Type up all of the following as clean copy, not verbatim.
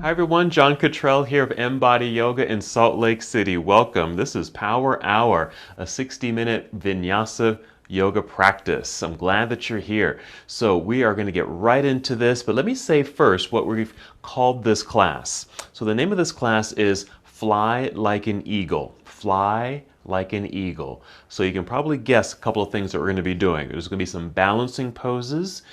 Hi everyone, John Cottrell here of MBODY Yoga in Salt Lake City. Welcome. This is Power Hour, a 60-minute Vinyasa yoga practice. I'm glad that you're here. So we are going to get right into this, but let me say first what we've called this class. So the name of this class is Fly Like an Eagle. Fly like an eagle. So you can probably guess a couple of things that we're going to be doing. There's going to be some balancing poses,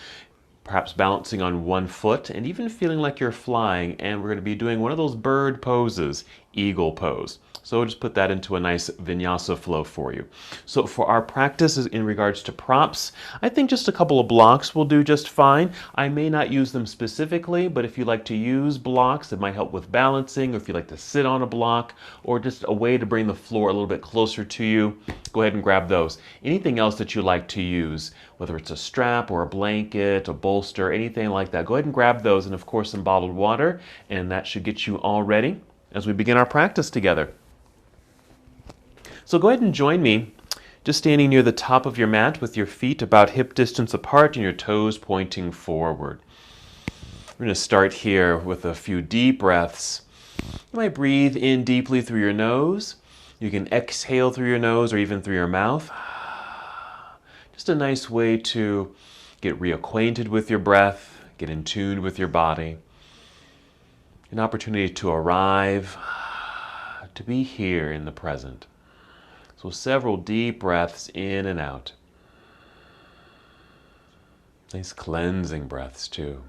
perhaps balancing on one foot and even feeling like you're flying, and we're going to be doing one of those bird poses, eagle pose. So we'll just put that into a nice vinyasa flow for you. So for our practices in regards to props, I think just a couple of blocks will do just fine. I may not use them specifically, but if you like to use blocks, it might help with balancing, or if you like to sit on a block, or just a way to bring the floor a little bit closer to you, go ahead and grab those. Anything else that you like to use, whether it's a strap or a blanket, a bolster, anything like that, go ahead and grab those, and of course some bottled water, and that should get you all ready as we begin our practice together. So go ahead and join me, just standing near the top of your mat with your feet about hip distance apart and your toes pointing forward. We're going to start here with a few deep breaths. You might breathe in deeply through your nose. You can exhale through your nose or even through your mouth. Just a nice way to get reacquainted with your breath, get in tune with your body. An opportunity to arrive, to be here in the present. So several deep breaths in and out. Nice cleansing breaths too.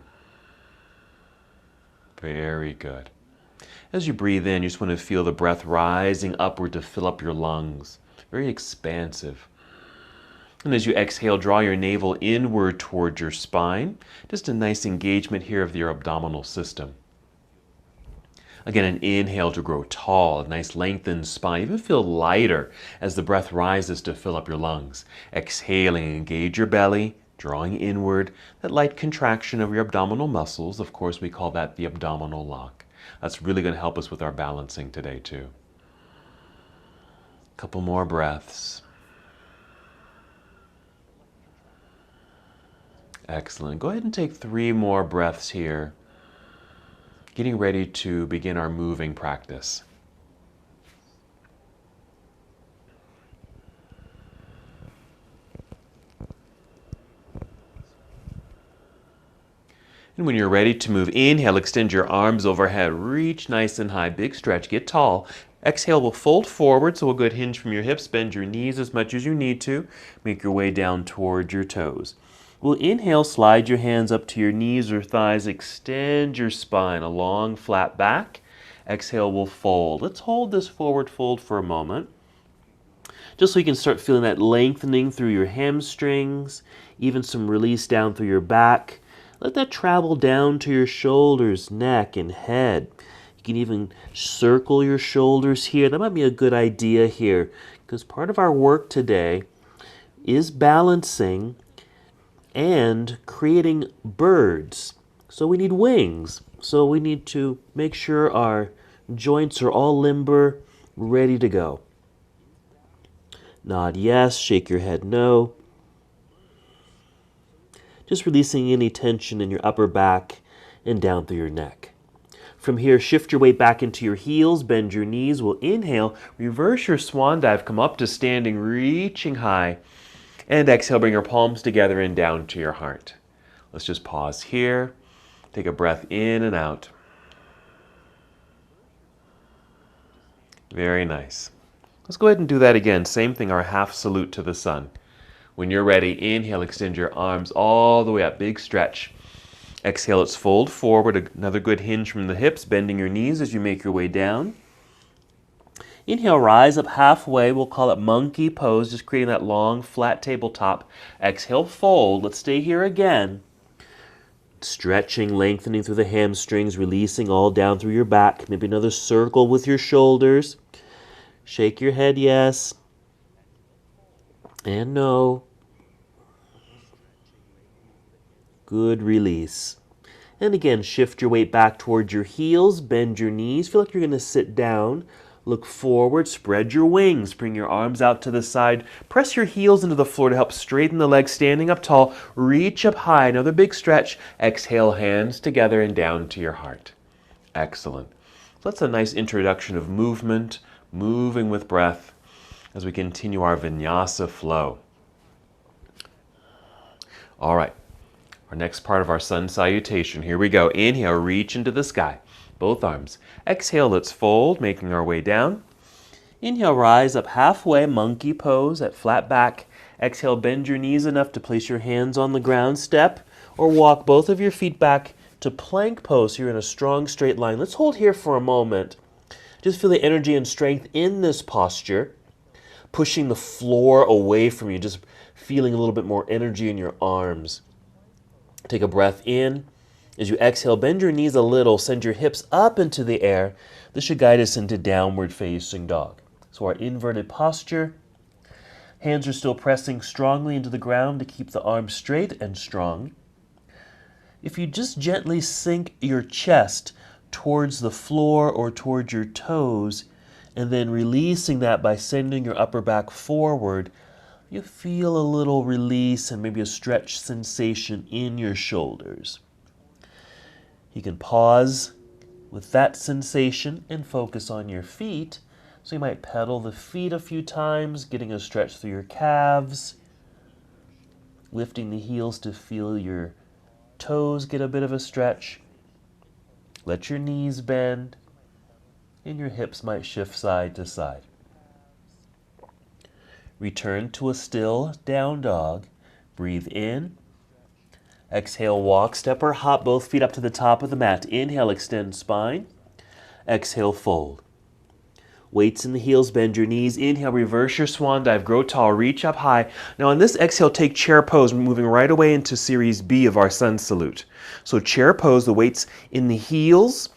Very good. As you breathe in, you just want to feel the breath rising upward to fill up your lungs. Very expansive. And as you exhale, draw your navel inward towards your spine. Just a nice engagement here of your abdominal system. Again, an inhale to grow tall, a nice lengthened spine. Even feel lighter as the breath rises to fill up your lungs. Exhaling, engage your belly, drawing inward. That light contraction of your abdominal muscles, of course, we call that the abdominal lock. That's really going to help us with our balancing today, too. A couple more breaths. Excellent. Go ahead and take 3 more breaths here, getting ready to begin our moving practice. And when you're ready to move, inhale, extend your arms overhead, reach nice and high, big stretch, get tall. Exhale, we'll fold forward, so a good hinge from your hips, bend your knees as much as you need to, make your way down towards your toes. We'll inhale, slide your hands up to your knees or thighs, extend your spine, a long flat back. Exhale, we'll fold. Let's hold this forward fold for a moment, just so you can start feeling that lengthening through your hamstrings, even some release down through your back. Let that travel down to your shoulders, neck, and head. You can even circle your shoulders here. That might be a good idea here, because part of our work today is balancing and creating birds. So we need wings. So we need to make sure our joints are all limber, ready to go. Nod yes, shake your head no. Just releasing any tension in your upper back and down through your neck. From here, shift your weight back into your heels, bend your knees. We'll inhale, reverse your swan dive, come up to standing, reaching high. And exhale, bring your palms together and down to your heart. Let's just pause here. Take a breath in and out. Very nice. Let's go ahead and do that again. Same thing, our half salute to the sun. When you're ready, inhale, extend your arms all the way up, big stretch. Exhale, let's fold forward, another good hinge from the hips, bending your knees as you make your way down. Inhale, rise up halfway. We'll call it monkey pose, just creating that long, flat tabletop. Exhale, fold. Let's stay here again. Stretching, lengthening through the hamstrings, releasing all down through your back. Maybe another circle with your shoulders. Shake your head yes and no. Good release. And again, shift your weight back towards your heels, bend your knees. Feel like you're going to sit down. Look forward, spread your wings, bring your arms out to the side. Press your heels into the floor to help straighten the legs, standing up tall. Reach up high, another big stretch. Exhale, hands together and down to your heart. Excellent. So that's a nice introduction of movement, moving with breath as we continue our vinyasa flow. All right, our next part of our sun salutation. Here we go. Inhale, reach into the sky, both arms. Exhale, let's fold, making our way down. Inhale, rise up halfway, monkey pose at flat back. Exhale, bend your knees enough to place your hands on the ground. Step or walk both of your feet back to plank pose. So you're in a strong straight line. Let's hold here for a moment. Just feel the energy and strength in this posture, pushing the floor away from you, just feeling a little bit more energy in your arms. Take a breath in. As you exhale, bend your knees a little, send your hips up into the air. This should guide us into downward facing dog. So our inverted posture, hands are still pressing strongly into the ground to keep the arms straight and strong. If you just gently sink your chest towards the floor or towards your toes, and then releasing that by sending your upper back forward, you feel a little release and maybe a stretch sensation in your shoulders. You can pause with that sensation and focus on your feet. So you might pedal the feet a few times, getting a stretch through your calves, lifting the heels to feel your toes get a bit of a stretch. Let your knees bend, and your hips might shift side to side. Return to a still down dog. Breathe in. Exhale, walk, step, or hop both feet up to the top of the mat. Inhale, extend spine. Exhale, fold. Weights in the heels, bend your knees. Inhale, reverse your swan dive, grow tall, reach up high. Now on this exhale, take chair pose, moving right away into series B of our sun salute. So chair pose, the weights in the heels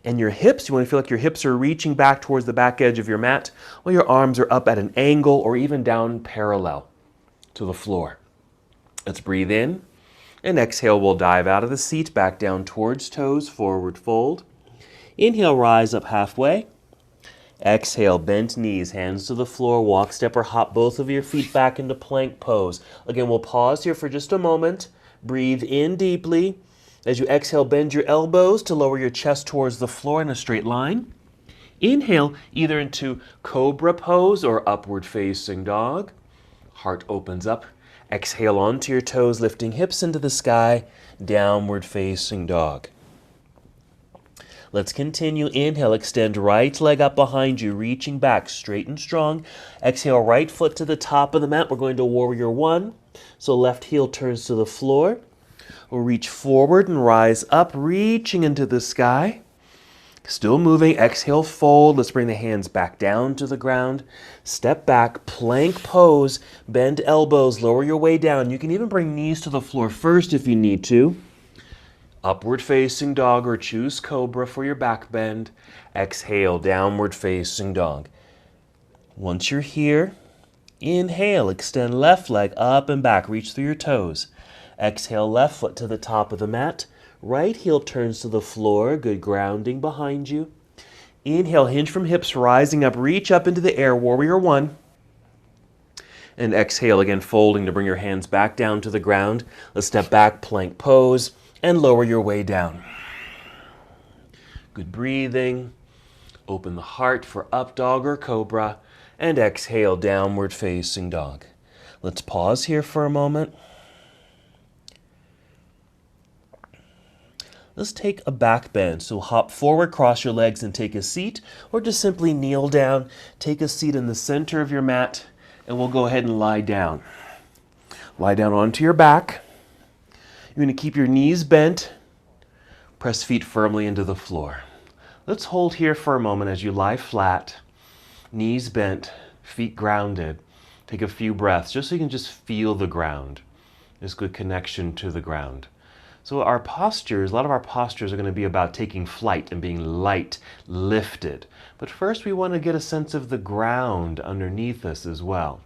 and your hips. You want to feel like your hips are reaching back towards the back edge of your mat, while your arms are up at an angle or even down parallel to the floor. Let's breathe in. And exhale, we'll dive out of the seat, back down towards toes, forward fold. Inhale, rise up halfway. Exhale, bent knees, hands to the floor, walk, step, or hop both of your feet back into plank pose. Again, we'll pause here for just a moment. Breathe in deeply. As you exhale, bend your elbows to lower your chest towards the floor in a straight line. Inhale, either into cobra pose or upward facing dog. Heart opens up. Exhale onto your toes, lifting hips into the sky, downward facing dog. Let's continue. Inhale, extend right leg up behind you, reaching back, straight and strong. Exhale, right foot to the top of the mat. We're going to warrior one. So left heel turns to the floor. We'll reach forward and rise up, reaching into the sky. Still moving. Exhale, fold. Let's bring the hands back down to the ground. Step back, plank pose, bend elbows, lower your way down. You can even bring knees to the floor first if you need to. Upward facing dog or choose cobra for your back bend. Exhale, downward facing dog. Once you're here, inhale, extend left leg up and back, reach through your toes. Exhale, left foot to the top of the mat. Right heel turns to the floor, good grounding behind you. Inhale, hinge from hips, rising up, reach up into the air, warrior one. And exhale, again, folding to bring your hands back down to the ground. Let's step back, plank pose, and lower your way down. Good breathing. Open the heart for up dog or cobra, and exhale, downward facing dog. Let's pause here for a moment. Let's take a back bend. So hop forward, cross your legs, and take a seat, or just simply kneel down. Take a seat in the center of your mat, and we'll go ahead and lie down. Lie down onto your back. You're going to keep your knees bent. Press feet firmly into the floor. Let's hold here for a moment as you lie flat, knees bent, feet grounded. Take a few breaths just so you can just feel the ground. There's good connection to the ground. So our postures, a lot of our postures are going to be about taking flight and being light, lifted. But first we want to get a sense of the ground underneath us as well.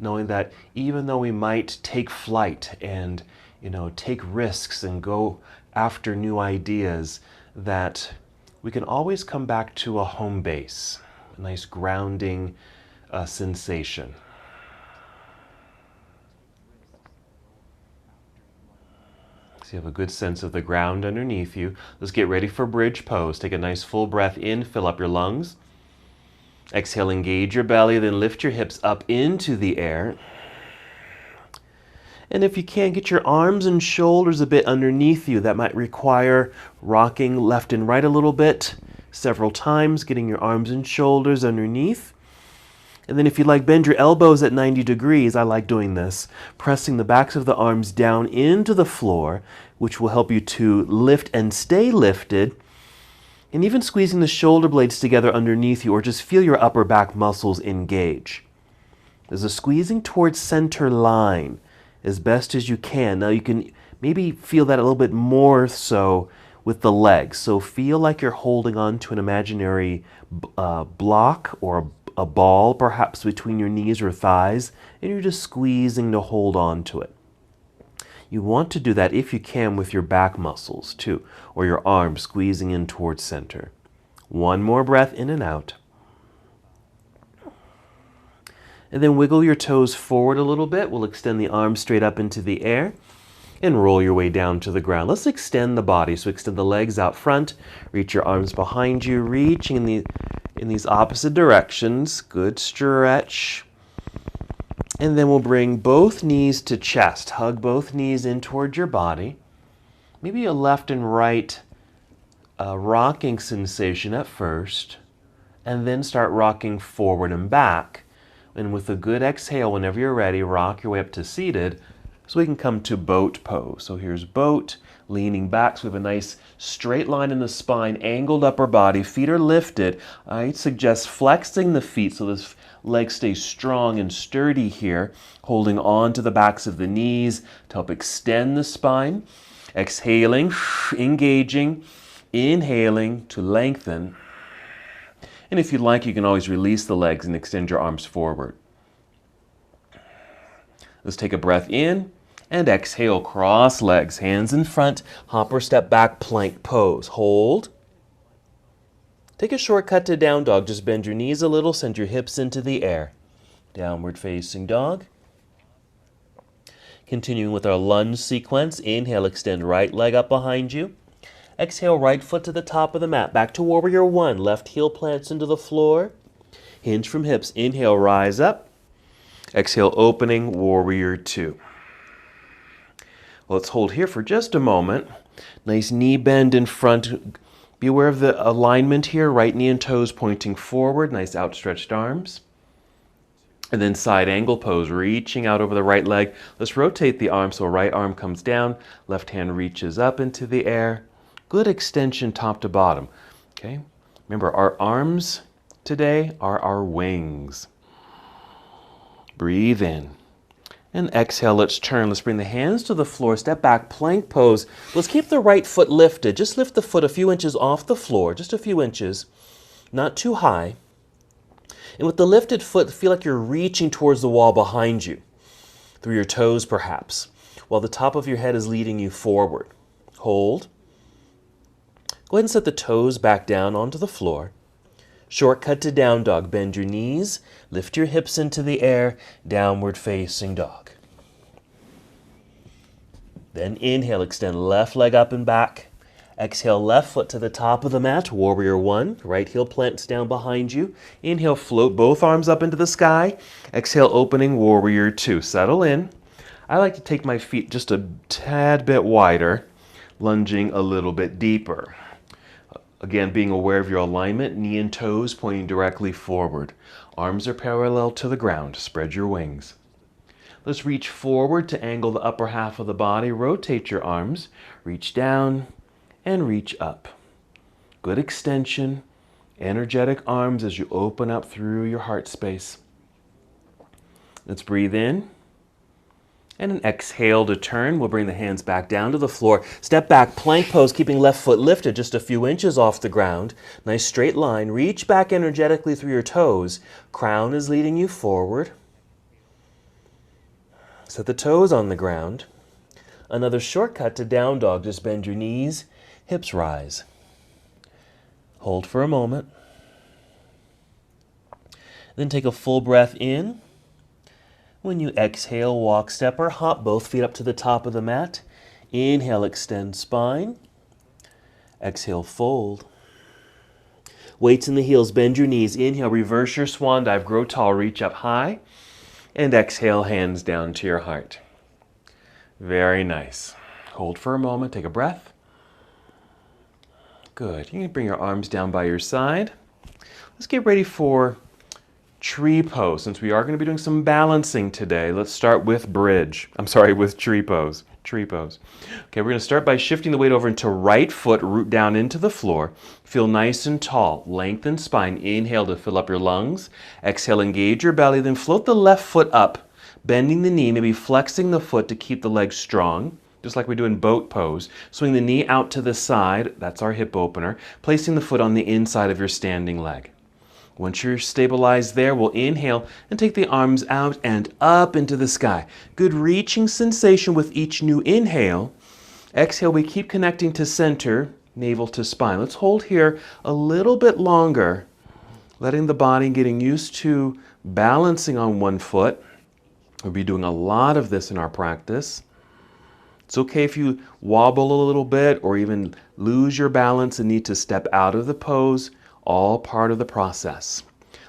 Knowing that even though we might take flight and take risks and go after new ideas, that we can always come back to a home base, a nice grounding sensation. So you have a good sense of the ground underneath you. Let's get ready for bridge pose. Take a nice full breath in, fill up your lungs. Exhale, engage your belly, then lift your hips up into the air. And if you can't get your arms and shoulders a bit underneath you, that might require rocking left and right a little bit, several times, getting your arms and shoulders underneath. And then if you like, bend your elbows at 90 degrees. I like doing this. Pressing the backs of the arms down into the floor, which will help you to lift and stay lifted. And even squeezing the shoulder blades together underneath you, or just feel your upper back muscles engage. There's a squeezing towards center line as best as you can. Now you can maybe feel that a little bit more so with the legs. So feel like you're holding on to an imaginary block or a ball perhaps between your knees or thighs, and you're just squeezing to hold on to it. You want to do that if you can with your back muscles too, or your arms squeezing in towards center. One more breath in and out. And then wiggle your toes forward a little bit. We'll extend the arms straight up into the air and roll your way down to the ground. Let's extend the body. So extend the legs out front, reach your arms behind you, reaching in these opposite directions. Good stretch. And then we'll bring both knees to chest. Hug both knees in toward your body. Maybe a left and right rocking sensation at first, and then start rocking forward and back. And with a good exhale, whenever you're ready, rock your way up to seated so we can come to boat pose. So here's boat, leaning back. So we have a nice straight line in the spine, angled upper body, feet are lifted. I suggest flexing the feet so this leg stays strong and sturdy here, holding on to the backs of the knees to help extend the spine. Exhaling, engaging, inhaling to lengthen. And if you'd like, you can always release the legs and extend your arms forward. Let's take a breath in and exhale, cross legs, hands in front, hop or step back, plank pose. Hold. Take a shortcut to down dog. Just bend your knees a little, send your hips into the air. Downward facing dog. Continuing with our lunge sequence. Inhale, extend right leg up behind you. Exhale, right foot to the top of the mat. Back to warrior one. Left heel plants into the floor. Hinge from hips. Inhale, rise up. Exhale, opening, warrior two. Well, let's hold here for just a moment. Nice knee bend in front. Be aware of the alignment here. Right knee and toes pointing forward. Nice outstretched arms. And then side angle pose, reaching out over the right leg. Let's rotate the arm so right arm comes down. Left hand reaches up into the air. Good extension top to bottom. Okay. Remember, our arms today are our wings. Breathe in. And exhale, let's turn. Let's bring the hands to the floor. Step back, plank pose. Let's keep the right foot lifted. Just lift the foot a few inches off the floor, just a few inches. Not too high. And with the lifted foot, feel like you're reaching towards the wall behind you, through your toes perhaps, while the top of your head is leading you forward. Hold. Go ahead and set the toes back down onto the floor. Shortcut to down dog. Bend your knees, lift your hips into the air, downward facing dog. Then inhale, extend left leg up and back. Exhale, left foot to the top of the mat, warrior one. Right heel plants down behind you. Inhale, float both arms up into the sky. Exhale, opening, warrior two. Settle in. I like to take my feet just a tad bit wider, lunging a little bit deeper. Again, being aware of your alignment, knee and toes pointing directly forward. Arms are parallel to the ground. Spread your wings. Let's reach forward to angle the upper half of the body. Rotate your arms. Reach down and reach up. Good extension. Energetic arms as you open up through your heart space. Let's breathe in. And an exhale to turn. We'll bring the hands back down to the floor. Step back, plank pose, keeping left foot lifted just a few inches off the ground. Nice straight line. Reach back energetically through your toes. Crown is leading you forward. Set the toes on the ground. Another shortcut to down dog. Just bend your knees, hips rise. Hold for a moment. Then take a full breath in. When you exhale, walk, step, or hop both feet up to the top of the mat. Inhale, extend spine. Exhale, fold. Weights in the heels, bend your knees. Inhale, reverse your swan dive, grow tall, reach up high. And exhale, hands down to your heart. Very nice. Hold for a moment, take a breath. Good. You can bring your arms down by your side. Let's get ready for tree pose. Since we are going to be doing some balancing today, let's start with with tree pose. Tree pose. Okay, we're going to start by shifting the weight over into right foot, root down into the floor. Feel nice and tall. Lengthen spine. Inhale to fill up your lungs. Exhale, engage your belly. Then float the left foot up, bending the knee, maybe flexing the foot to keep the leg strong, just like we do in boat pose. Swing the knee out to the side. That's our hip opener. Placing the foot on the inside of your standing leg. Once you're stabilized there, we'll inhale and take the arms out and up into the sky. Good reaching sensation with each new inhale. Exhale, we keep connecting to center, navel to spine. Let's hold here a little bit longer, letting the body getting used to balancing on one foot. We'll be doing a lot of this in our practice. It's okay if you wobble a little bit or even lose your balance and need to step out of the pose. All part of the process.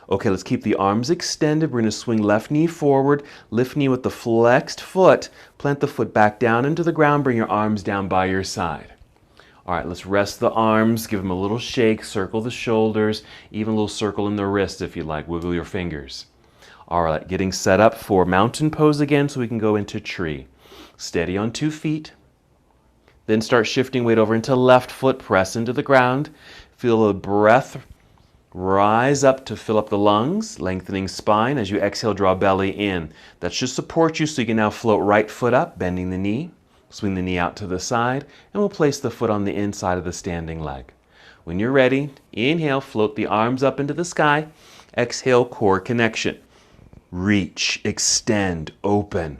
Okay, let's keep the arms extended. We're going to swing left knee forward, lift knee with the flexed foot, plant the foot back down into the ground, bring your arms down by your side. All right, let's rest the arms, give them a little shake, circle the shoulders, even a little circle in the wrist if you like, wiggle your fingers. All right, getting set up for mountain pose again so we can go into tree. Steady on 2 feet. Then start shifting weight over into left foot, press into the ground. Feel the breath rise up to fill up the lungs, lengthening spine. As you exhale, draw belly in. That should support you so you can now float right foot up, bending the knee. Swing the knee out to the side, and we'll place the foot on the inside of the standing leg. When you're ready, inhale, float the arms up into the sky. Exhale, core connection. Reach, extend, open.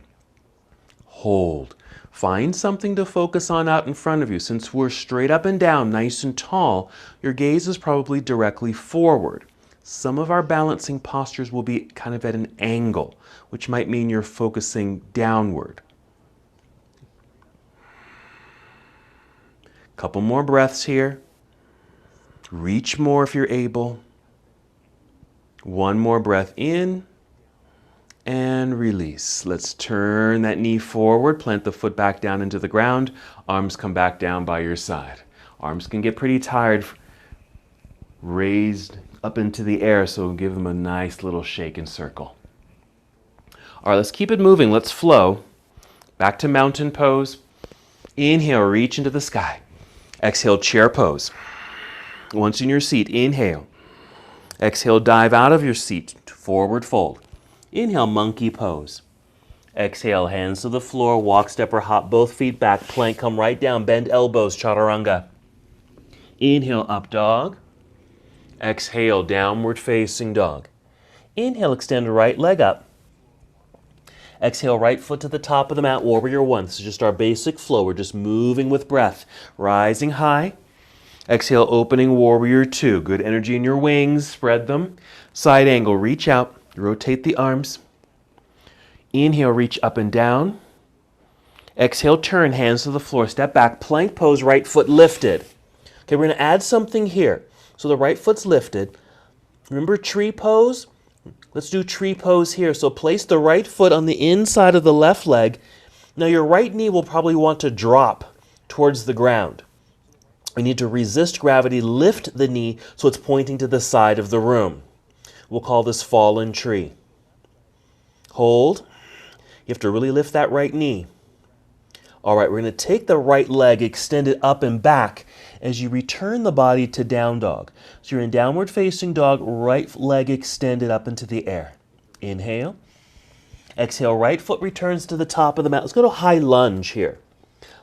Hold. Find something to focus on out in front of you. Since we're straight up and down, nice and tall, your gaze is probably directly forward. Some of our balancing postures will be kind of at an angle, which might mean you're focusing downward. Couple more breaths here. Reach more if you're able. One more breath in. And release. Let's turn that knee forward, plant the foot back down into the ground, arms come back down by your side. Arms can get pretty tired, raised up into the air, so give them a nice little shake and circle. All right, let's keep it moving. Let's flow. Back to mountain pose. Inhale, reach into the sky. Exhale, chair pose. Once in your seat, inhale. Exhale, dive out of your seat, forward fold. Inhale, monkey pose. Exhale, hands to the floor, walk, step, or hop, both feet back, plank, come right down, bend elbows, chaturanga. Inhale, up dog. Exhale, downward facing dog. Inhale, extend right leg up. Exhale, right foot to the top of the mat, warrior one. This is just our basic flow. We're just moving with breath. Rising high. Exhale, opening warrior two. Good energy in your wings, spread them. Side angle, reach out. Rotate the arms. Inhale, reach up and down. Exhale, turn, hands to the floor. Step back, plank pose, right foot lifted. Okay, we're going to add something here. So the right foot's lifted. Remember tree pose? Let's do tree pose here. So place the right foot on the inside of the left leg. Now your right knee will probably want to drop towards the ground. We need to resist gravity, lift the knee so it's pointing to the side of the room. We'll call this fallen tree. Hold. You have to really lift that right knee. All right, we're going to take the right leg, extend it up and back as you return the body to down dog. So you're in downward facing dog, right leg extended up into the air. Inhale. Exhale, right foot returns to the top of the mat. Let's go to high lunge here.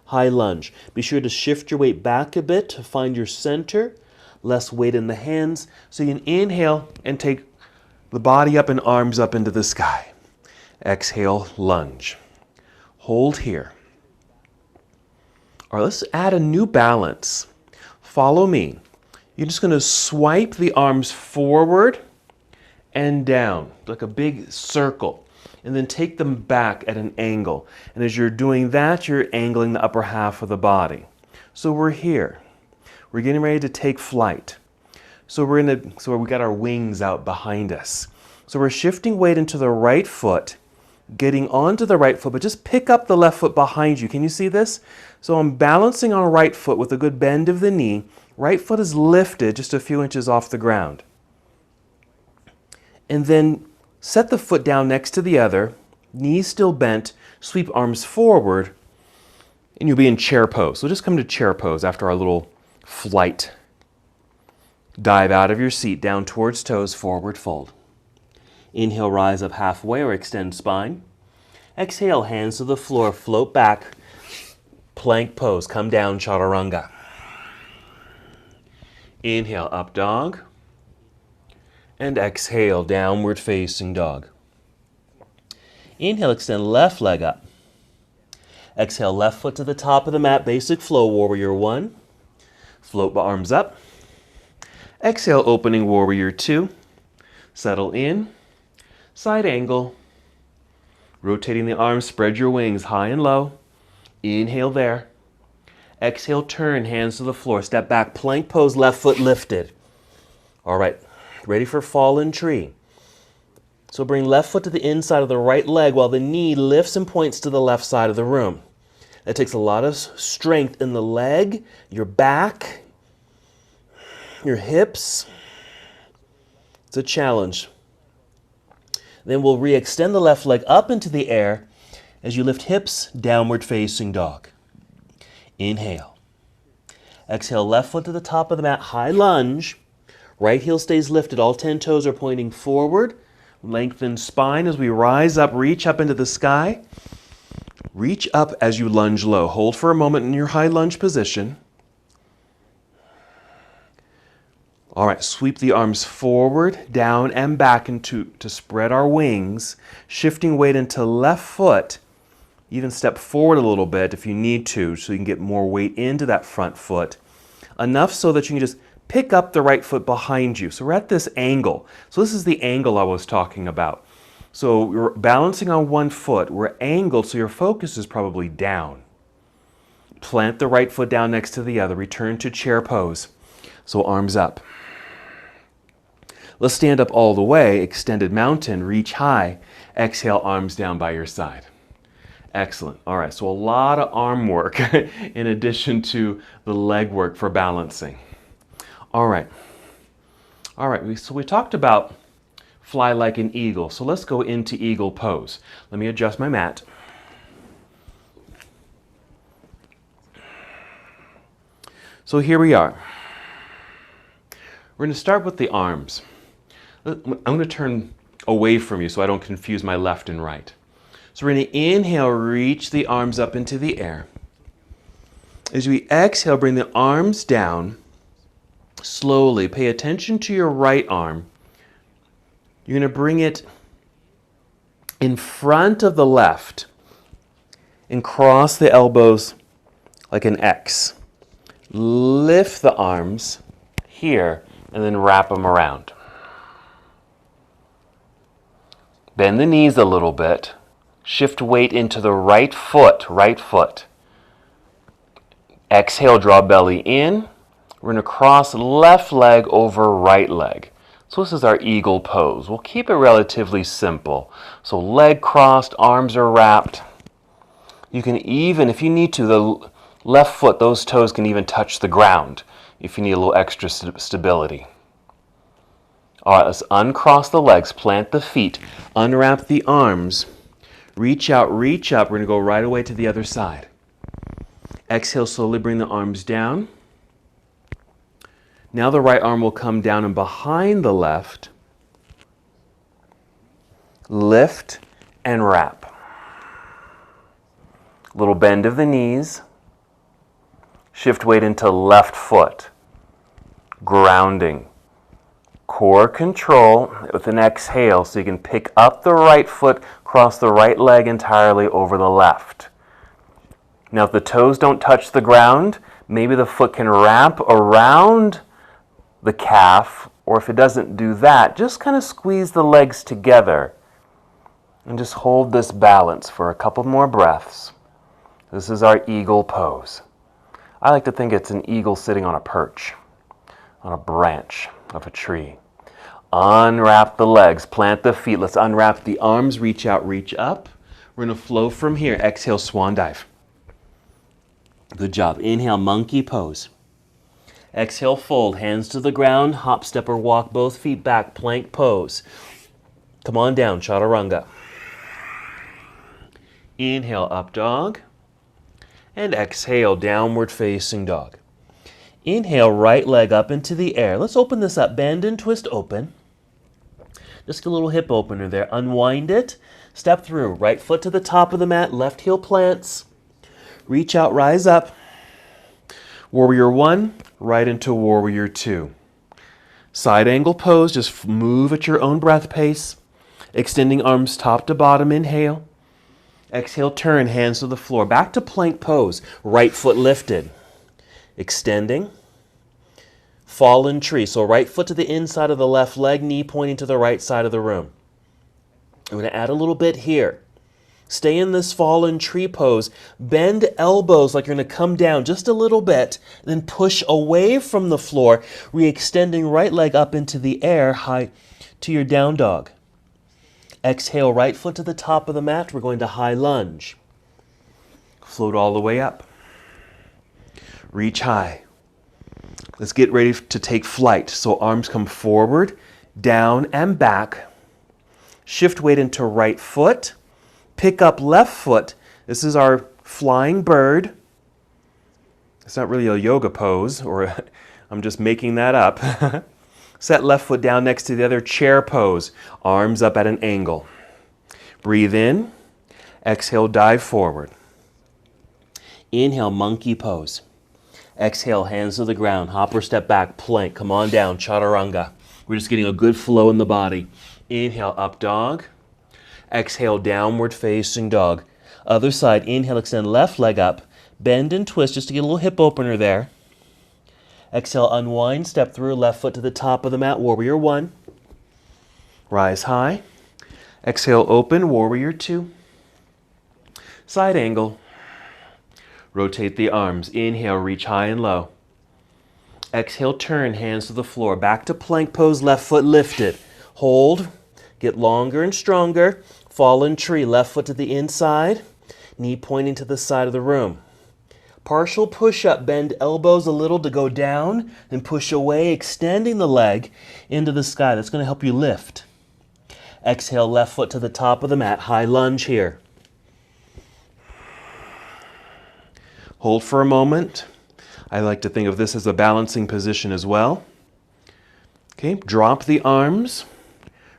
High lunge. Be sure to shift your weight back a bit to find your center. Less weight in the hands. So you can inhale and take the body up and arms up into the sky. Exhale, lunge. Hold here. All right, let's add a new balance. Follow me. You're just going to swipe the arms forward and down, like a big circle. and then take them back at an angle. And as you're doing that, you're angling the upper half of the body. So we're here. We're getting ready to take flight. So we got our wings out behind us. So we're shifting weight into the right foot, getting onto the right foot, but just pick up the left foot behind you. Can you see this? So I'm balancing on right foot with a good bend of the knee. Right foot is lifted just a few inches off the ground. And then set the foot down next to the other, knees still bent, sweep arms forward, and you'll be in chair pose. So just come to chair pose after our little flight. Dive out of your seat, down towards toes, forward fold. Inhale, rise up halfway or extend spine. Exhale, hands to the floor, float back, plank pose, come down, chaturanga. Inhale, up dog. And exhale, downward facing dog. Inhale, extend left leg up. Exhale, left foot to the top of the mat, basic flow, warrior one. Float the arms up. Exhale, opening warrior two. Settle in. Side angle. Rotating the arms, spread your wings high and low. Inhale there. Exhale, turn, hands to the floor. Step back, plank pose, left foot lifted. All right. Ready for fallen tree. So bring left foot to the inside of the right leg while the knee lifts and points to the left side of the room. That takes a lot of strength in the leg, your back, your hips. It's a challenge. Then we'll re-extend the left leg up into the air as you lift hips, downward facing dog. Inhale. Exhale, left foot to the top of the mat, high lunge. Right heel stays lifted, all 10 toes are pointing forward. Lengthen spine as we rise up, reach up into the sky. Reach up as you lunge low. Hold for a moment in your high lunge position. All right, sweep the arms forward, down, and back to spread our wings. Shifting weight into left foot. Even step forward a little bit if you need to, so you can get more weight into that front foot. Enough so that you can just pick up the right foot behind you. So we're at this angle. So this is the angle I was talking about. So you're balancing on one foot. We're angled, so your focus is probably down. Plant the right foot down next to the other. Return to chair pose. So arms up. Let's stand up all the way. Extended mountain. Reach high. Exhale, arms down by your side. Excellent. All right, so a lot of arm work in addition to the leg work for balancing. All right, so we talked about fly like an eagle. So let's go into eagle pose. Let me adjust my mat. So here we are. We're going to start with the arms. I'm going to turn away from you so I don't confuse my left and right. So we're going to inhale, reach the arms up into the air. As we exhale, bring the arms down. Slowly, pay attention to your right arm. You're going to bring it in front of the left and cross the elbows like an X. Lift the arms here and then wrap them around. Bend the knees a little bit. Shift weight into the right foot, Exhale, draw belly in. We're going to cross left leg over right leg. So this is our eagle pose. We'll keep it relatively simple. So leg crossed, arms are wrapped. You can even, if you need to, the left foot, those toes can even touch the ground if you need a little extra stability. All right, let's uncross the legs, plant the feet, unwrap the arms, reach out, reach up. We're going to go right away to the other side. Exhale, slowly bring the arms down. Now the right arm will come down and behind the left. Lift and wrap. Little bend of the knees. Shift weight into left foot. Grounding. Core control with an exhale so you can pick up the right foot, cross the right leg entirely over the left. Now if the toes don't touch the ground, maybe the foot can wrap around the calf, or if it doesn't do that, just kind of squeeze the legs together And just hold this balance for a couple more breaths. This is our eagle pose. I like to think it's an eagle sitting on a perch, on a branch of a tree. Unwrap the legs, plant the feet. Let's unwrap the arms, reach out, reach up. We're going to flow from here. Exhale, swan dive. Good job. Inhale, monkey pose. Exhale, fold, hands to the ground, hop, step, or walk both feet back, plank pose. Come on down, chaturanga. Inhale, up dog. And exhale, downward facing dog. Inhale, right leg up into the air. Let's open this up. Bend and twist open. Just a little hip opener there. Unwind it. Step through. Right foot to the top of the mat. Left heel plants. Reach out, rise up. Warrior 1, right into Warrior 2. Side angle pose. Just move at your own breath pace. Extending arms top to bottom. Inhale. Exhale, turn, hands to the floor. Back to plank pose. Right foot lifted. Extending. Fallen tree. So right foot to the inside of the left leg, knee pointing to the right side of the room. I'm going to add a little bit here. Stay in this fallen tree pose. Bend elbows like you're going to come down just a little bit. Then push away from the floor, re-extending right leg up into the air, high to your down dog. Exhale, right foot to the top of the mat. We're going to high lunge. Float all the way up. Reach high. Let's get ready to take flight. So arms come forward, down, and back. Shift weight into right foot. Pick up left foot. This is our flying bird. It's not really a yoga pose, or I'm just making that up. Set left foot down next to the other, chair pose. Arms up at an angle. Breathe in. Exhale, dive forward. Inhale, monkey pose. Exhale, hands to the ground. Hop or step back, plank. Come on down, chaturanga. We're just getting a good flow in the body. Inhale, up dog. Exhale, downward facing dog. Other side, inhale, extend left leg up. Bend and twist just to get a little hip opener there. Exhale, unwind, step through, left foot to the top of the mat, Warrior 1. Rise high. Exhale, open, Warrior 2. Side angle. Rotate the arms. Inhale, reach high and low. Exhale, turn, hands to the floor. Back to plank pose, left foot lifted. Hold. Get longer and stronger. Fallen tree, left foot to the inside. Knee pointing to the side of the room. Partial push-up, bend elbows a little to go down, then push away, extending the leg into the sky. That's going to help you lift. Exhale, left foot to the top of the mat. High lunge here. Hold for a moment. I like to think of this as a balancing position as well. Okay, drop the arms.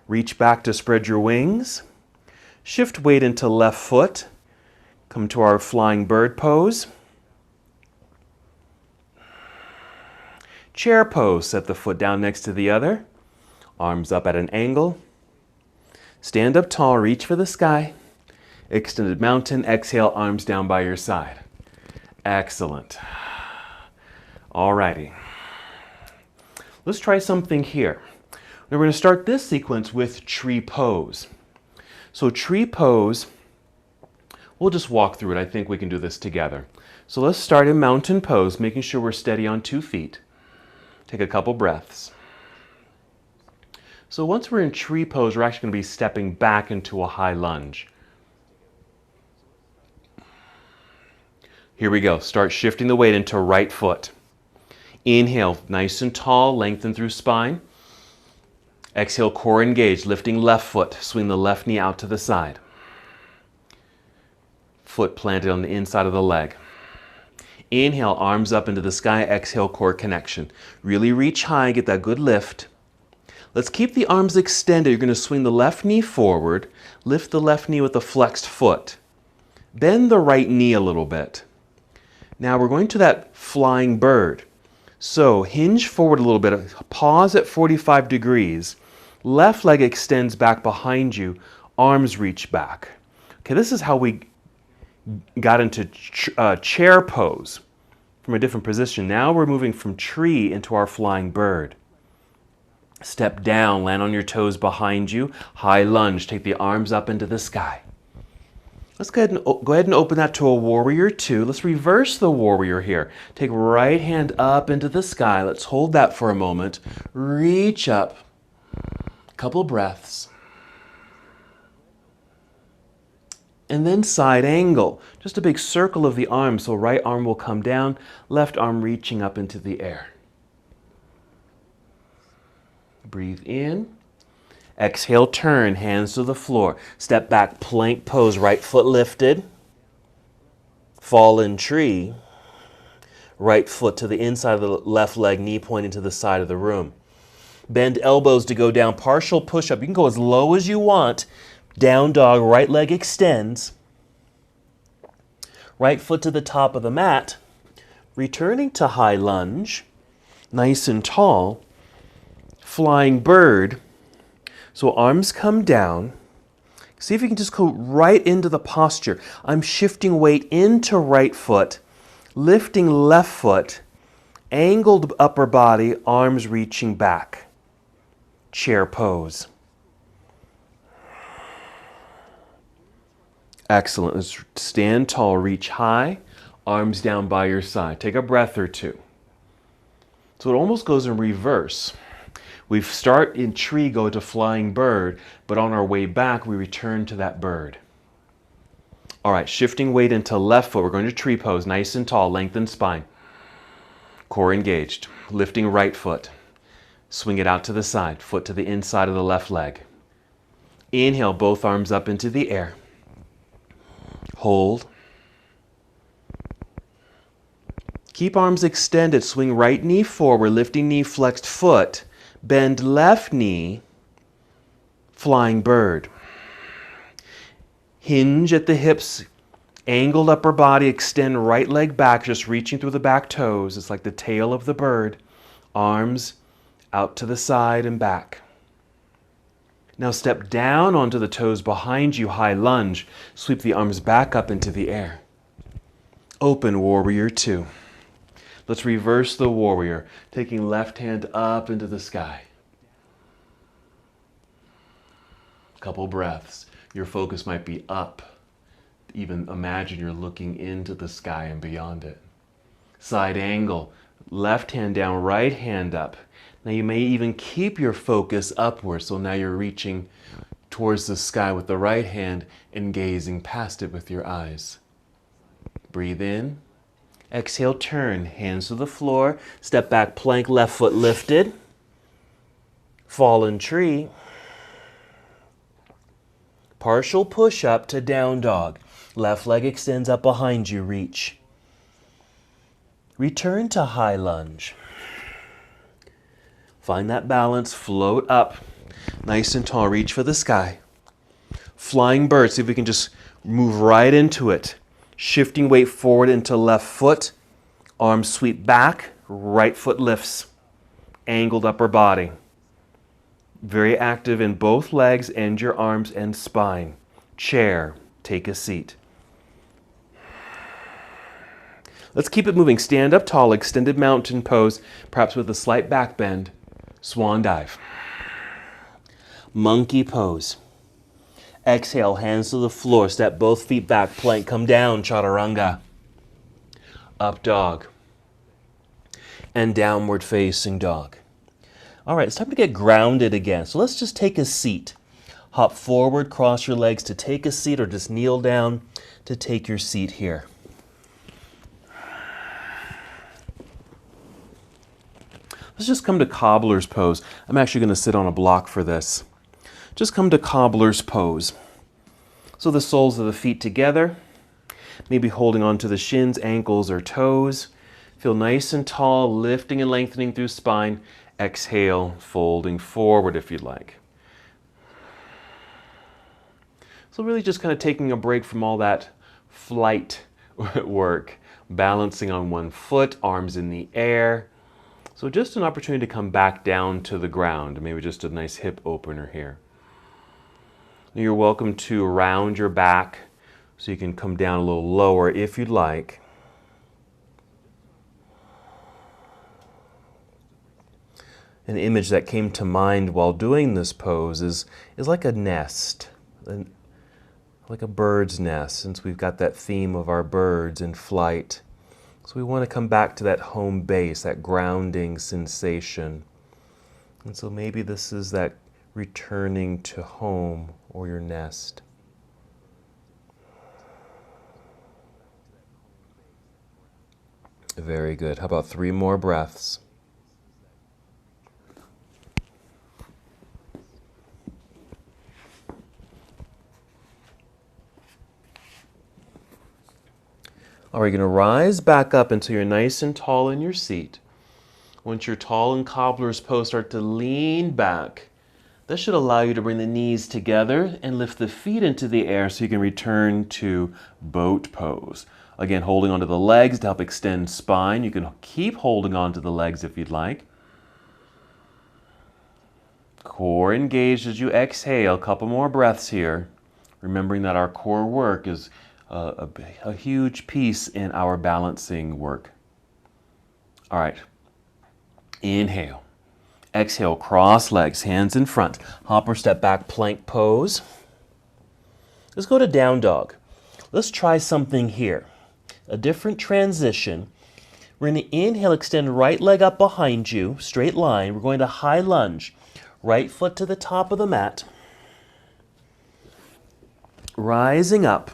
Reach back to spread your wings. Shift weight into left foot. Come to our flying bird pose. Chair pose. Set the foot down next to the other. Arms up at an angle. Stand up tall. Reach for the sky. Extended mountain. Exhale, arms down by your side. Excellent. Alrighty. Let's try something here. Now we're going to start this sequence with tree pose. So tree pose, we'll just walk through it. I think we can do this together. So let's start in mountain pose, making sure we're steady on 2 feet. Take a couple breaths. So once we're in tree pose, we're actually going to be stepping back into a high lunge. Here we go. Start shifting the weight into right foot. Inhale, nice and tall, lengthen through spine. Exhale, core engaged, lifting left foot. Swing the left knee out to the side. Foot planted on the inside of the leg. Inhale, arms up into the sky. Exhale, core connection. Really reach high, get that good lift. Let's keep the arms extended. You're going to swing the left knee forward. Lift the left knee with a flexed foot. Bend the right knee a little bit. Now we're going to that flying bird. So hinge forward a little bit. Pause at 45 degrees. Left leg extends back behind you. Arms reach back. Okay, this is how we got into chair pose from a different position. Now we're moving from tree into our flying bird. Step down, land on your toes behind you. High lunge, take the arms up into the sky. Let's go ahead and open that to a warrior two. Let's reverse the warrior here. Take right hand up into the sky. Let's hold that for a moment. Reach up. Couple breaths. And then side angle. Just a big circle of the arms. So right arm will come down, left arm reaching up into the air. Breathe in. Exhale, turn, hands to the floor. Step back, plank pose, right foot lifted. Fallen tree. Right foot to the inside of the left leg, knee pointing to the side of the room. Bend elbows to go down, partial push-up. You can go as low as you want. Down dog, right leg extends. Right foot to the top of the mat. Returning to high lunge. Nice and tall. Flying bird. So arms come down. See if you can just go right into the posture. I'm shifting weight into right foot, lifting left foot, angled upper body, arms reaching back. Chair pose. Excellent. Let's stand tall, reach high, arms down by your side. Take a breath or two. So it almost goes in reverse. We start in tree, go to flying bird, but on our way back, we return to that bird. All right, shifting weight into left foot. We're going to tree pose, nice and tall, lengthen spine. Core engaged. Lifting right foot. Swing it out to the side, foot to the inside of the left leg. Inhale, both arms up into the air. Hold. Keep arms extended. Swing right knee forward, lifting knee, flexed foot. Bend left knee, flying bird. Hinge at the hips, angled upper body, extend right leg back, just reaching through the back toes. It's like the tail of the bird. Arms out to the side and back. Now step down onto the toes behind you, high lunge. Sweep the arms back up into the air. Open warrior two. Let's reverse the warrior, taking left hand up into the sky. Couple breaths. Your focus might be up. Even imagine you're looking into the sky and beyond it. Side angle, left hand down, right hand up. Now you may even keep your focus upward, so now you're reaching towards the sky with the right hand and gazing past it with your eyes. Breathe in. Exhale, turn, hands to the floor. Step back, plank, left foot lifted. Fallen tree. Partial push up to down dog. Left leg extends up behind you, reach. Return to high lunge. Find that balance, float up. Nice and tall, reach for the sky. Flying bird, see if we can just move right into it. Shifting weight forward into left foot. Arms sweep back, right foot lifts. Angled upper body. Very active in both legs and your arms and spine. Chair, take a seat. Let's keep it moving. Stand up tall, extended mountain pose, perhaps with a slight back bend. Swan dive. Monkey pose. Exhale, hands to the floor. Step both feet back, plank. Come down, chaturanga. Up dog. And downward facing dog. All right, it's time to get grounded again. So let's just take a seat. Hop forward, cross your legs to take a seat, or just kneel down to take your seat here. Let's just come to cobbler's pose. I'm actually going to sit on a block for this. Just come to cobbler's pose. So the soles of the feet together, maybe holding onto the shins, ankles, or toes. Feel nice and tall, lifting and lengthening through spine. Exhale, folding forward if you'd like. So really just kind of taking a break from all that flight work. Balancing on one foot, arms in the air. So just an opportunity to come back down to the ground. Maybe just a nice hip opener here. You're welcome to round your back so you can come down a little lower if you'd like. An image that came to mind while doing this pose is like a nest, like a bird's nest, since we've got that theme of our birds in flight. So we want to come back to that home base, that grounding sensation. And so maybe this is that returning to home or your nest. Very good. How about 3 more breaths? All right, you're going to rise back up until you're nice and tall in your seat. Once you're tall in cobbler's pose, start to lean back. This should allow you to bring the knees together and lift the feet into the air so you can return to boat pose. Again, holding onto the legs to help extend spine. You can keep holding onto the legs if you'd like. Core engaged as you exhale. A couple more breaths here. Remembering that our core work is a huge piece in our balancing work. All right. Inhale. Exhale, cross legs, hands in front. Hop or step back, plank pose. Let's go to down dog. Let's try something here. A different transition. We're going to inhale, extend right leg up behind you, straight line. We're going to high lunge. Right foot to the top of the mat. Rising up.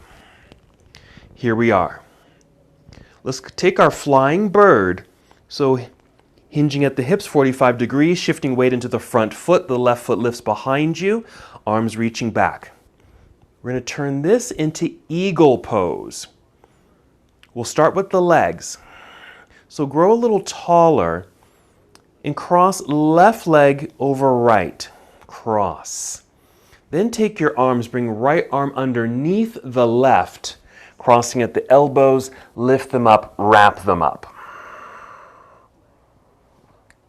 Here we are. Let's take our flying bird. So hinging at the hips, 45 degrees, shifting weight into the front foot. The left foot lifts behind you, arms reaching back. We're going to turn this into eagle pose. We'll start with the legs. So grow a little taller and cross left leg over right. Cross. Then take your arms, bring right arm underneath the left, crossing at the elbows, lift them up, wrap them up.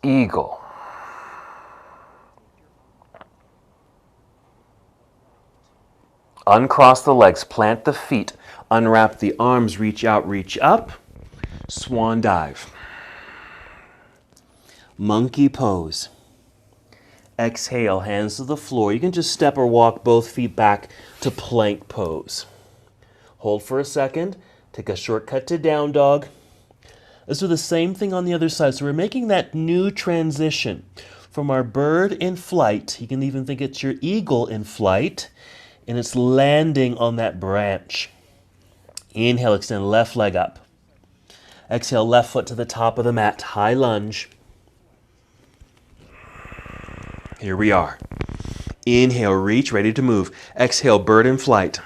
Eagle. Uncross the legs, plant the feet, unwrap the arms, reach out, reach up. Swan dive. Monkey pose. Exhale, hands to the floor. You can just step or walk both feet back to plank pose. Hold for a second. Take a shortcut to down dog. Let's do the same thing on the other side. So we're making that new transition from our bird in flight. You can even think it's your eagle in flight, and it's landing on that branch. Inhale, extend left leg up. Exhale, left foot to the top of the mat. High lunge. Here we are. Inhale, reach, ready to move. Exhale, bird in flight.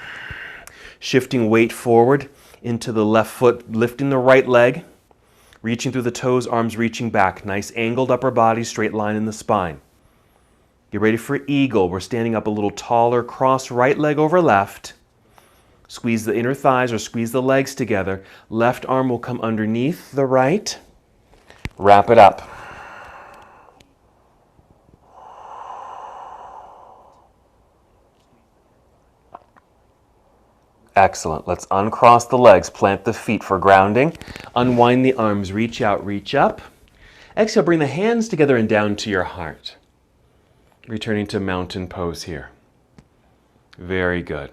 Shifting weight forward into the left foot, lifting the right leg. Reaching through the toes, arms reaching back. Nice angled upper body, straight line in the spine. Get ready for eagle. We're standing up a little taller. Cross right leg over left. Squeeze the inner thighs or squeeze the legs together. Left arm will come underneath the right. Wrap it up. Excellent. Let's uncross the legs, plant the feet for grounding. Unwind the arms, reach out, reach up. Exhale, bring the hands together and down to your heart. Returning to mountain pose here. Very good.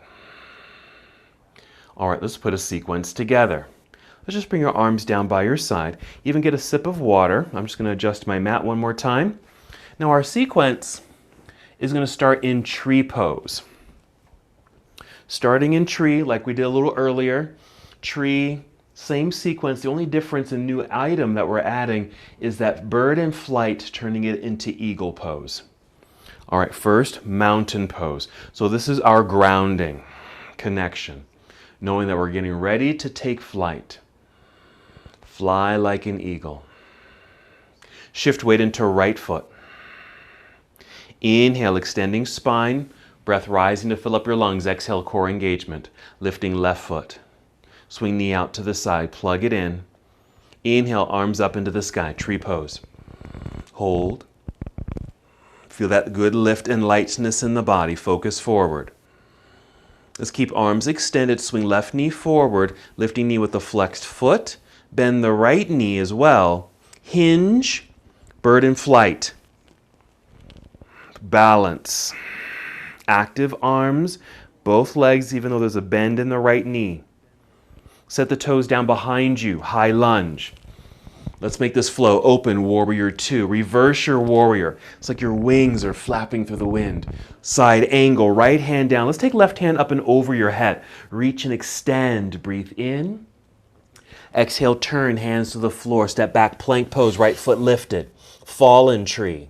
All right, let's put a sequence together. Let's just bring your arms down by your side. Even get a sip of water. I'm just going to adjust my mat one more time. Now our sequence is going to start in tree pose. Starting in tree, like we did a little earlier. Tree, same sequence. The only difference in new item that we're adding is that bird in flight, turning it into eagle pose. All right, first, mountain pose. So this is our grounding connection, knowing that we're getting ready to take flight. Fly like an eagle. Shift weight into right foot. Inhale, extending spine. Breath rising to fill up your lungs. Exhale, core engagement. Lifting left foot. Swing knee out to the side. Plug it in. Inhale, arms up into the sky. Tree pose. Hold. Feel that good lift and lightness in the body. Focus forward. Let's keep arms extended. Swing left knee forward. Lifting knee with the flexed foot. Bend the right knee as well. Hinge. Bird in flight. Balance. Active arms, both legs, even though there's a bend in the right knee. Set the toes down behind you, high lunge. Let's make this flow. Open, warrior two. Reverse your warrior. It's like your wings are flapping through the wind. Side angle, right hand down. Let's take left hand up and over your head. Reach and extend. Breathe in. Exhale, turn, hands to the floor. Step back, plank pose, right foot lifted. Fallen tree.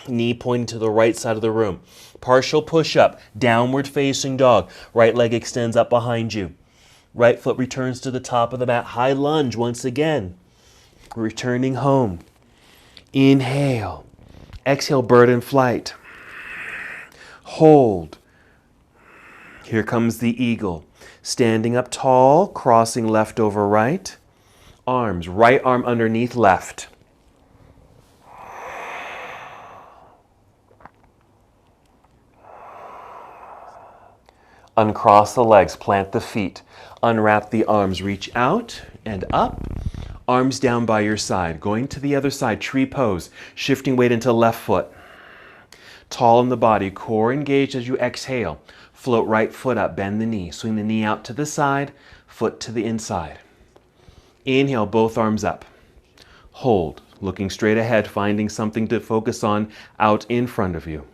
Knee pointing to the right side of the room. Partial push-up, downward facing dog. Right leg extends up behind you. Right foot returns to the top of the mat. High lunge once again. Returning home. Inhale. Exhale, bird in flight. Hold. Here comes the eagle. Standing up tall, crossing left over right. Arms, right arm underneath left. Uncross the legs, plant the feet. Unwrap the arms, reach out and up. Arms down by your side. Going to the other side, tree pose. Shifting weight into left foot. Tall in the body, core engaged as you exhale. Float right foot up, bend the knee. Swing the knee out to the side, foot to the inside. Inhale, both arms up. Hold, looking straight ahead, finding something to focus on out in front of you.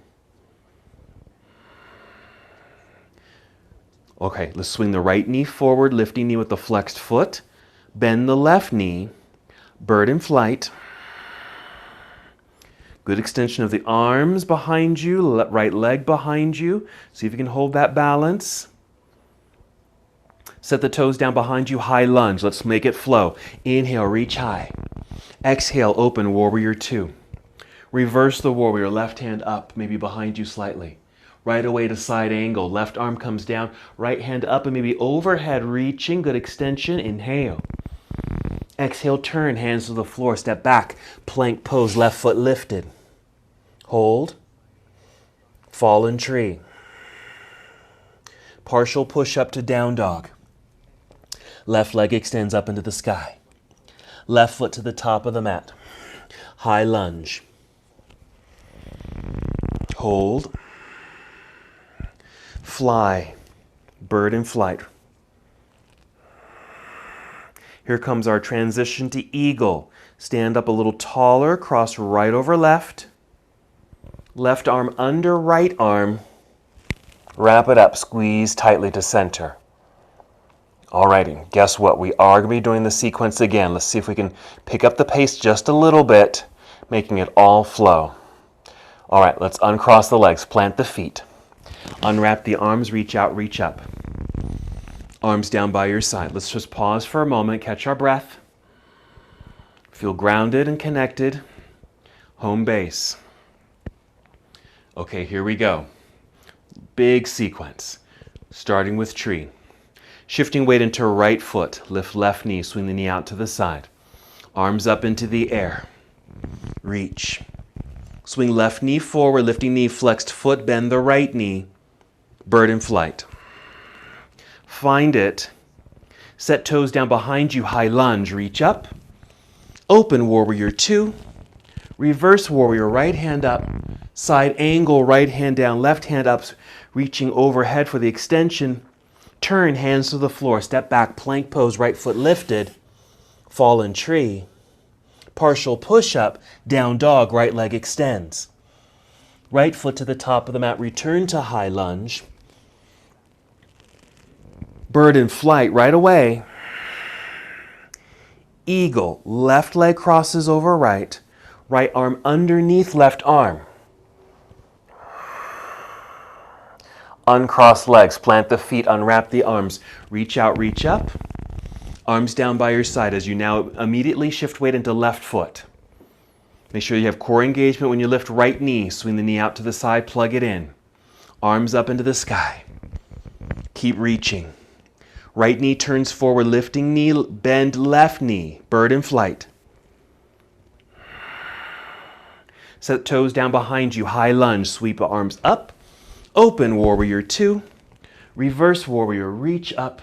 Okay, let's swing the right knee forward, lifting knee with the flexed foot. Bend the left knee, bird in flight. Good extension of the arms behind you, right leg behind you. See if you can hold that balance. Set the toes down behind you, high lunge. Let's make it flow. Inhale, reach high. Exhale, open, warrior two. Reverse the warrior, left hand up, maybe behind you slightly. Right away to side angle, left arm comes down, right hand up and maybe overhead, reaching, good extension, inhale. Exhale, turn, hands to the floor, step back, plank pose, left foot lifted. Hold. Fallen tree. Partial push up to down dog. Left leg extends up into the sky. Left foot to the top of the mat. High lunge. Hold. Fly. Bird in flight. Here comes our transition to eagle. Stand up a little taller, cross right over left. Left arm under right arm. Wrap it up, squeeze tightly to center. Alrighty, guess what? We are going to be doing the sequence again. Let's see if we can pick up the pace just a little bit, making it all flow. Alright, let's uncross the legs, plant the feet. Unwrap the arms, reach out, reach up. Arms down by your side. Let's just pause for a moment, catch our breath. Feel grounded and connected. Home base. Okay, here we go. Big sequence. Starting with tree. Shifting weight into right foot. Lift left knee, swing the knee out to the side. Arms up into the air. Reach. Swing left knee forward, lifting knee, flexed foot, bend the right knee. Bird in flight. Find it. Set toes down behind you, high lunge, reach up. Open warrior two. Reverse warrior, right hand up. Side angle, right hand down, left hand up, reaching overhead for the extension. Turn, hands to the floor, step back, plank pose, right foot lifted. Fallen tree. Partial push-up, down dog, right leg extends. Right foot to the top of the mat, return to high lunge. Bird in flight right away. Eagle, left leg crosses over right. Right arm underneath left arm. Uncross legs, plant the feet, unwrap the arms. Reach out, reach up. Arms down by your side as you now immediately shift weight into left foot. Make sure you have core engagement when you lift right knee. Swing the knee out to the side, plug it in. Arms up into the sky. Keep reaching. Right knee turns forward, lifting knee, bend left knee. Bird in flight. Set toes down behind you, high lunge, sweep arms up. Open warrior two. Reverse warrior, reach up.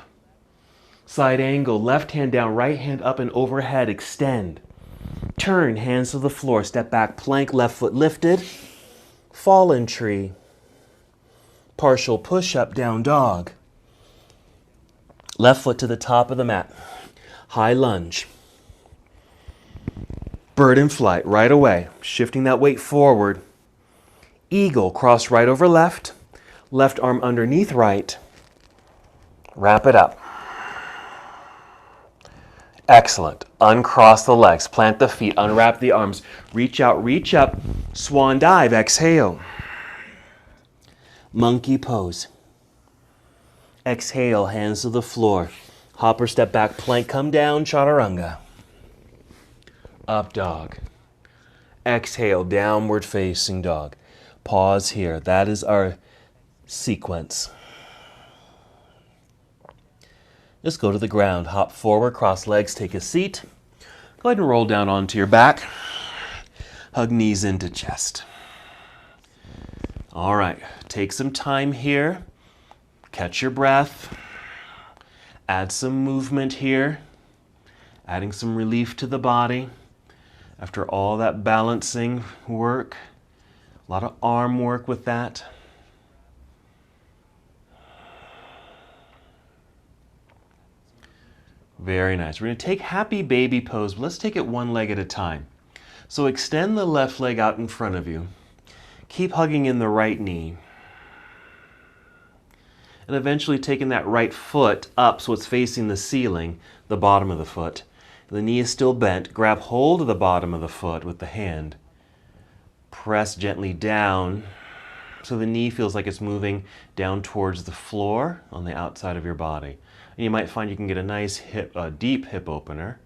Side angle, left hand down, right hand up and overhead, extend. Turn, hands to the floor, step back, plank, left foot lifted. fallen tree, partial push-up, down dog. Left foot to the top of the mat, high lunge. Bird in flight, right away, shifting that weight forward. Eagle, cross right over left, left arm underneath right. Wrap it up. Excellent. Uncross the legs, plant the feet, unwrap the arms, reach out, reach up, swan dive, exhale. Monkey pose. Exhale, hands to the floor. Hopper, step back, plank, come down, chaturanga. Up dog. Exhale, downward facing dog. Pause here. That is our sequence. Just go to the ground. Hop forward, cross legs, take a seat. Go ahead and roll down onto your back. Hug knees into chest. All right, take some time here. Catch your breath. Add some movement here. Adding some relief to the body. After all that balancing work, a lot of arm work with that. Very nice. We're going to take happy baby pose, but let's take it one leg at a time. So extend the left leg out in front of you. Keep hugging in the right knee. And eventually taking that right foot up so it's facing the ceiling, the bottom of the foot. The knee is still bent. Grab hold of the bottom of the foot with the hand. Press gently down so the knee feels like it's moving down towards the floor on the outside of your body. And you might find you can get a nice deep hip opener.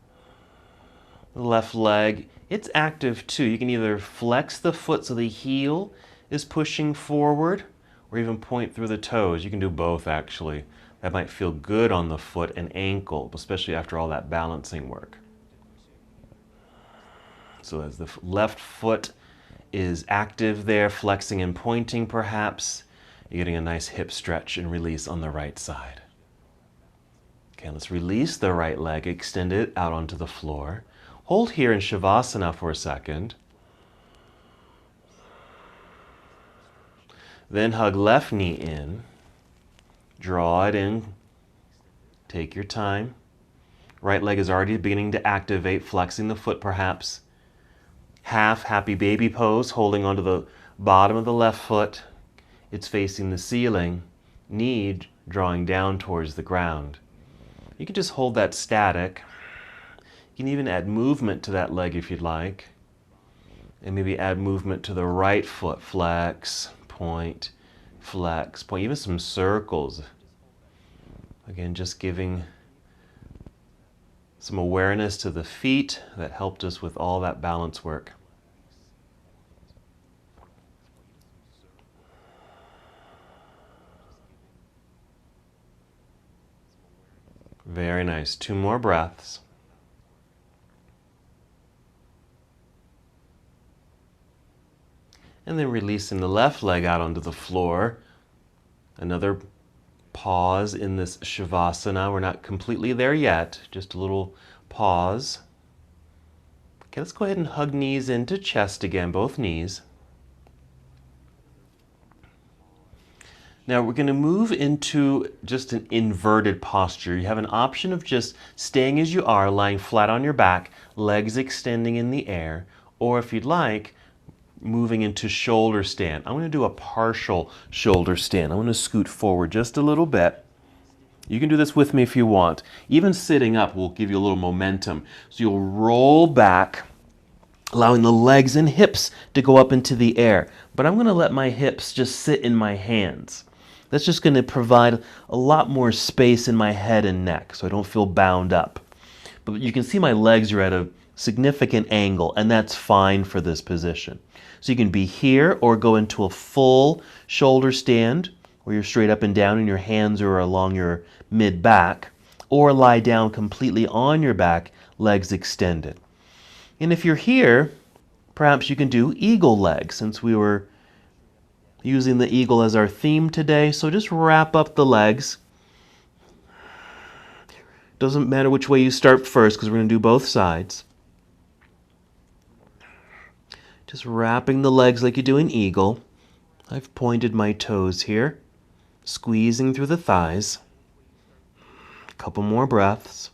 The left leg, it's active too. You can either flex the foot so the heel is pushing forward or even point through the toes. You can do both actually. That might feel good on the foot and ankle, especially after all that balancing work. So as the left foot is active there, flexing and pointing perhaps, you're getting a nice hip stretch and release on the right side. Okay, let's release the right leg, extend it out onto the floor. Hold here in Shavasana for a second. Then hug left knee in. Draw it in. Take your time. Right leg is already beginning to activate, flexing the foot perhaps. Half happy baby pose, holding onto the bottom of the left foot. It's facing the ceiling. Knee drawing down towards the ground. You can just hold that static. You can even add movement to that leg if you'd like. And maybe add movement to the right foot. Flex, point, flex, point. Even some circles. Again, just giving some awareness to the feet that helped us with all that balance work. Very nice. 2 more breaths. And then releasing the left leg out onto the floor. Another pause in this Shavasana. We're not completely there yet, just a little pause. Okay, let's go ahead and hug knees into chest again, both knees. Now we're going to move into just an inverted posture. You have an option of just staying as you are, lying flat on your back, legs extending in the air, or if you'd like, moving into shoulder stand. I'm going to do a partial shoulder stand. I'm going to scoot forward just a little bit. You can do this with me if you want. Even sitting up will give you a little momentum. So you'll roll back, allowing the legs and hips to go up into the air. But I'm going to let my hips just sit in my hands. That's just going to provide a lot more space in my head and neck so I don't feel bound up. But you can see my legs are at a significant angle, and that's fine for this position. So you can be here or go into a full shoulder stand where you're straight up and down and your hands are along your mid-back, or lie down completely on your back, legs extended. And if you're here, perhaps you can do eagle legs since we were using the eagle as our theme today. So just wrap up the legs. Doesn't matter which way you start first because we're going to do both sides. Just wrapping the legs like you do an eagle. I've pointed my toes here, squeezing through the thighs. A couple more breaths.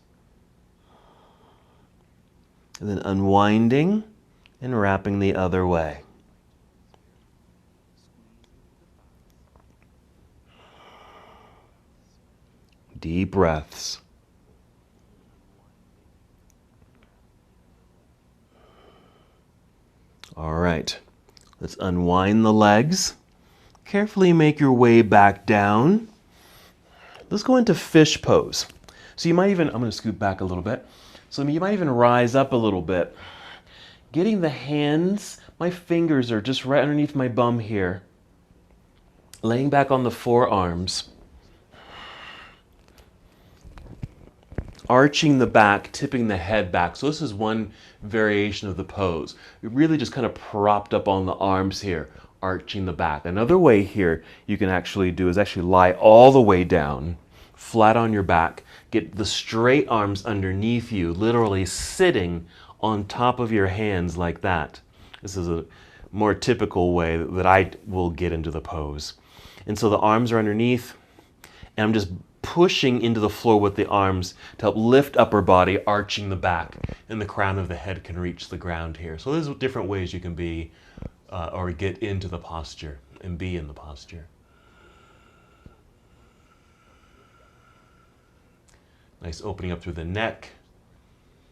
And then unwinding and wrapping the other way. Deep breaths. All right, let's unwind the legs. Carefully make your way back down. Let's go into fish pose. So you might even, I'm going to scoot back a little bit. So you might even rise up a little bit. Getting the hands, my fingers are just right underneath my bum here. Laying back on the forearms. Arching the back, tipping the head back. So this is one variation of the pose. You're really just kind of propped up on the arms here, arching the back. Another way here you can actually do is actually lie all the way down, flat on your back. Get the straight arms underneath you, literally sitting on top of your hands like that. This is a more typical way that I will get into the pose. And so the arms are underneath, and I'm just pushing into the floor with the arms to help lift upper body, arching the back, and the crown of the head can reach the ground here. So there's different ways you can be or get into the posture and be in the posture. Nice opening up through the neck,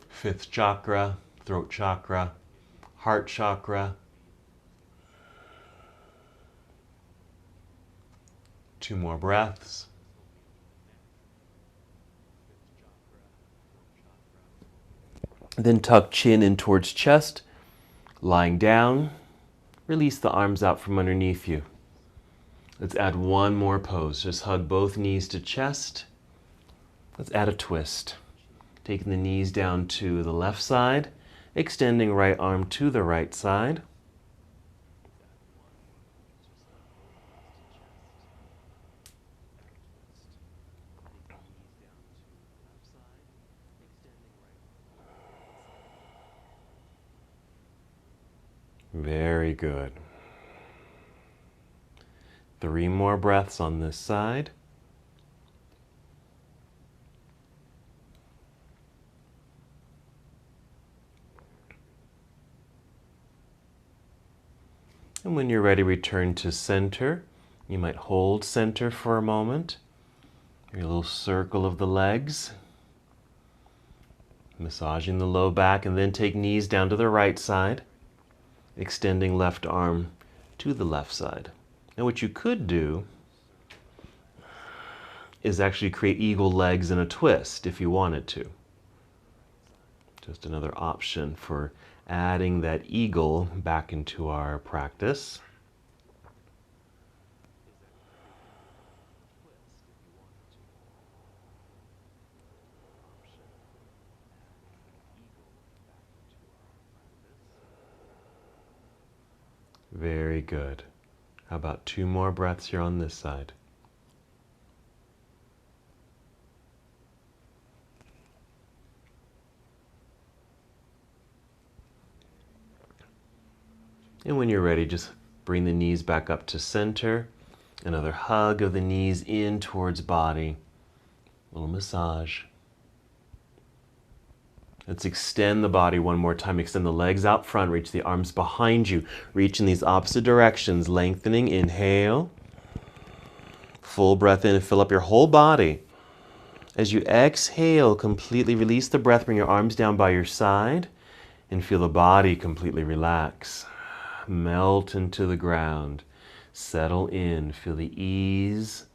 fifth chakra, throat chakra, heart chakra. 2 more breaths. Then tuck chin in towards chest, lying down. Release the arms out from underneath you. Let's add one more pose. Just hug both knees to chest. Let's add a twist. Taking the knees down to the left side, extending right arm to the right side. Very good. 3 more breaths on this side. And when you're ready, return to center. You might hold center for a moment. Your little circle of the legs. Massaging the low back, and then take knees down to the right side. Extending left arm to the left side. Now what you could do is actually create eagle legs in a twist if you wanted to. Just another option for adding that eagle back into our practice. Very good. How about 2 more breaths here on this side? And when you're ready, just bring the knees back up to center. Another hug of the knees in towards body. A little massage. Let's extend the body one more time. Extend the legs out front. Reach the arms behind you. Reach in these opposite directions. Lengthening. Inhale. Full breath in and fill up your whole body. As you exhale, completely release the breath. Bring your arms down by your side and feel the body completely relax. Melt into the ground. Settle in. Feel the ease,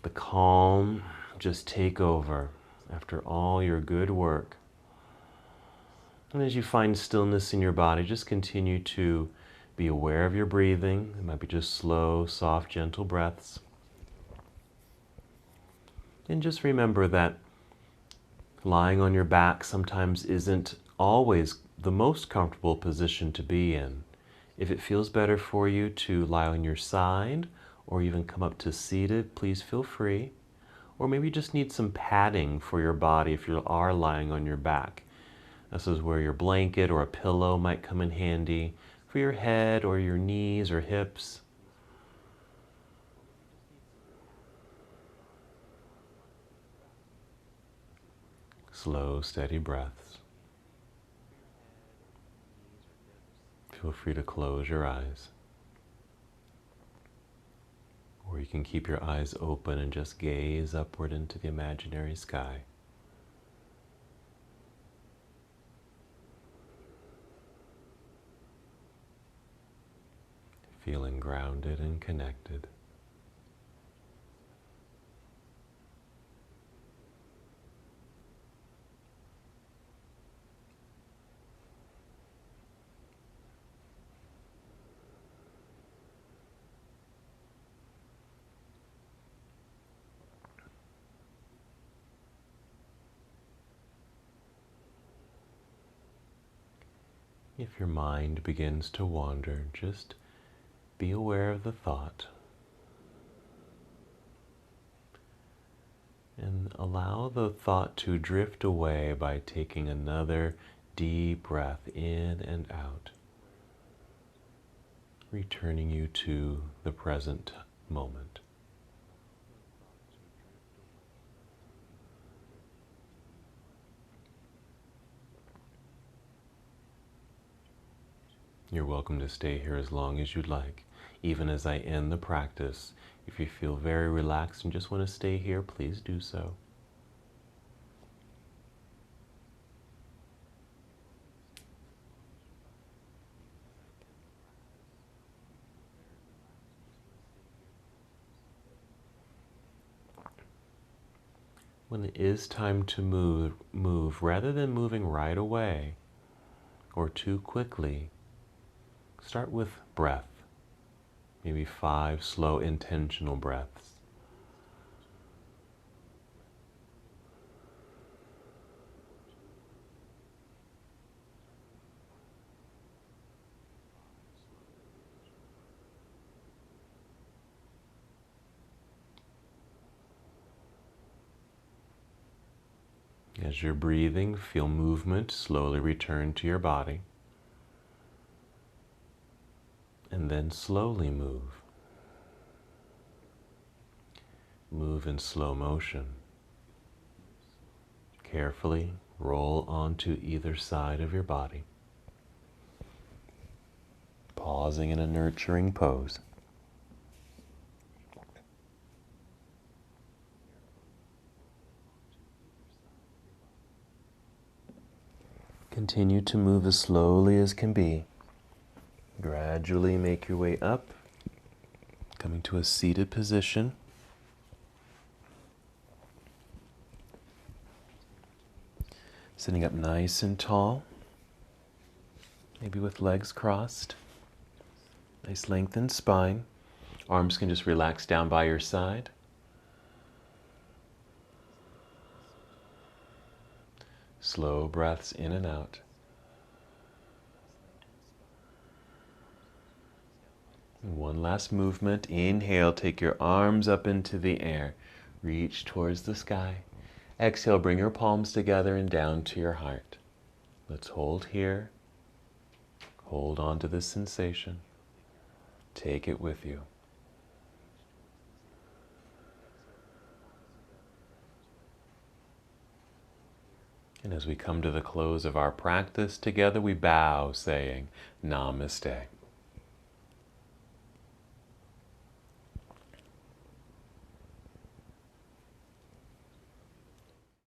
the calm. Just take over after all your good work. And as you find stillness in your body, just continue to be aware of your breathing. It might be just slow, soft, gentle breaths. And just remember that lying on your back sometimes isn't always the most comfortable position to be in. If it feels better for you to lie on your side or even come up to seated, please feel free. Or maybe you just need some padding for your body if you are lying on your back. This is where your blanket or a pillow might come in handy for your head or your knees or hips. Slow, steady breaths. Feel free to close your eyes. Or you can keep your eyes open and just gaze upward into the imaginary sky. Feeling grounded and connected. If your mind begins to wander, just be aware of the thought and allow the thought to drift away by taking another deep breath in and out, returning you to the present moment. You're welcome to stay here as long as you'd like. Even as I end the practice, if you feel very relaxed and just want to stay here, please do so. When it is time to move, rather than moving right away or too quickly, start with breath. Maybe 5 slow, intentional breaths. As you're breathing, feel movement slowly return to your body. And then slowly move. Move in slow motion. Carefully roll onto either side of your body. Pausing in a nurturing pose. Continue to move as slowly as can be. Gradually make your way up, coming to a seated position. Sitting up nice and tall, maybe with legs crossed. Nice lengthened spine. Arms can just relax down by your side. Slow breaths in and out. And one last movement. Inhale, take your arms up into the air. Reach towards the sky. Exhale, bring your palms together and down to your heart. Let's hold here. Hold on to this sensation. Take it with you. And as we come to the close of our practice together, we bow, saying, Namaste.